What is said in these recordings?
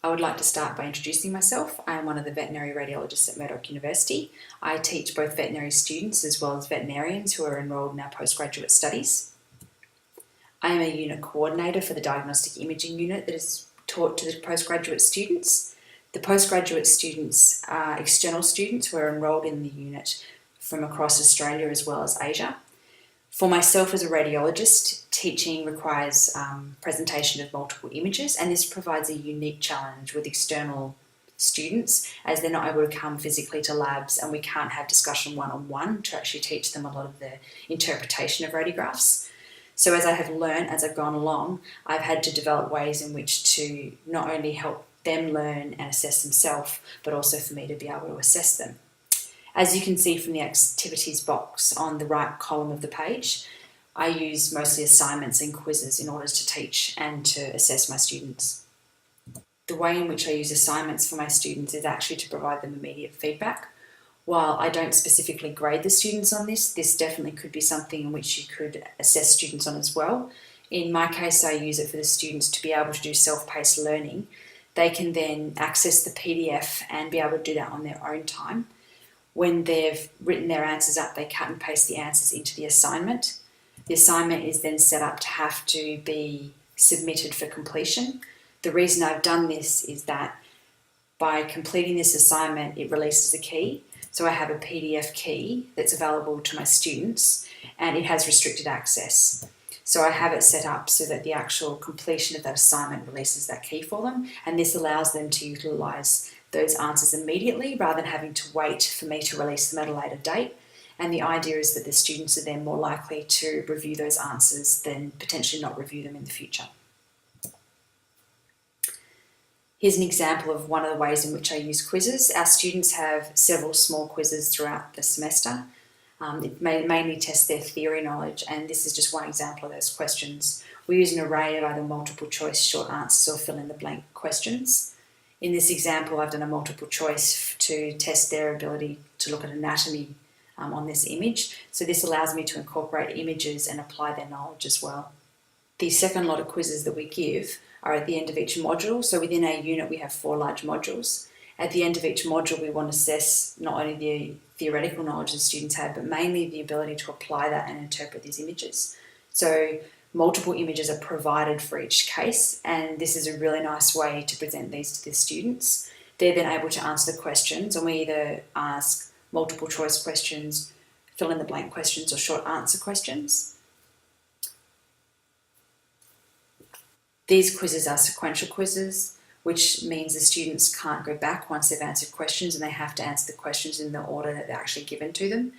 I would like to start by introducing myself. I am one of the veterinary radiologists at Murdoch University. I teach both veterinary students as well as veterinarians who are enrolled in our postgraduate studies. I am a unit coordinator for the diagnostic imaging unit that is taught to the postgraduate students. The postgraduate students are external students who are enrolled in the unit from across Australia as well as Asia. For myself as a radiologist, teaching requires presentation of multiple images, and this provides a unique challenge with external students as they're not able to come physically to labs, and we can't have discussion one-on-one to actually teach them a lot of the interpretation of radiographs. So as I have learned as I've gone along, I've had to develop ways in which to not only help them learn and assess themselves, but also for me to be able to assess them. As you can see from the activities box on the right column of the page, I use mostly assignments and quizzes in order to teach and to assess my students. The way in which I use assignments for my students is actually to provide them immediate feedback. While I don't specifically grade the students on this definitely could be something in which you could assess students on as well. In my case, I use it for the students to be able to do self-paced learning. They can then access the PDF and be able to do that on their own time. When they've written their answers up, they cut and paste the answers into the assignment. The assignment is then set up to have to be submitted for completion. The reason I've done this is that by completing this assignment, it releases a key. So I have a PDF key that's available to my students, and it has restricted access. So I have it set up so that the actual completion of that assignment releases that key for them, and this allows them to utilise those answers immediately rather than having to wait for me to release them at a later date. And the idea is that the students are then more likely to review those answers than potentially not review them in the future. Here's an example of one of the ways in which I use quizzes. Our students have several small quizzes throughout the semester. It mainly tests their theory knowledge, and this is just one example of those questions. We use an array of either multiple choice, short answers, or fill in the blank questions. In this example, I've done a multiple choice to test their ability to look at anatomy on this image. So this allows me to incorporate images and apply their knowledge as well. The second lot of quizzes that we give are at the end of each module. So within our unit, we have 4 large modules. At the end of each module, we want to assess not only the theoretical knowledge the students have, but mainly the ability to apply that and interpret these images. So multiple images are provided for each case, and this is a really nice way to present these to the students. They're then able to answer the questions, and we either ask multiple choice questions, fill in the blank questions, or short answer questions. These quizzes are sequential quizzes, which means the students can't go back once they've answered questions, and they have to answer the questions in the order that they're actually given to them.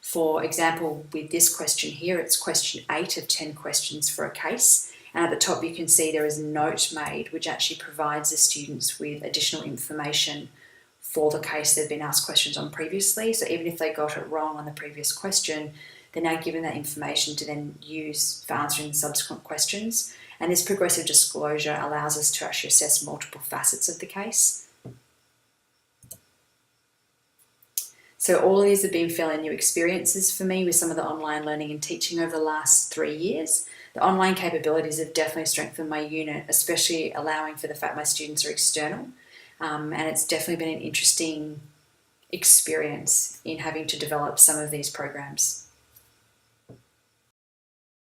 For example, with this question here, it's question 8 of 10 questions for a case. And at the top, you can see there is a note made which actually provides the students with additional information for the case they've been asked questions on previously. So even if they got it wrong on the previous question, they're now given that information to then use for answering subsequent questions. And this progressive disclosure allows us to actually assess multiple facets of the case. So all of these have been fairly new experiences for me with some of the online learning and teaching over the last 3 years. The online capabilities have definitely strengthened my unit, especially allowing for the fact my students are external. And it's definitely been an interesting experience in having to develop some of these programs.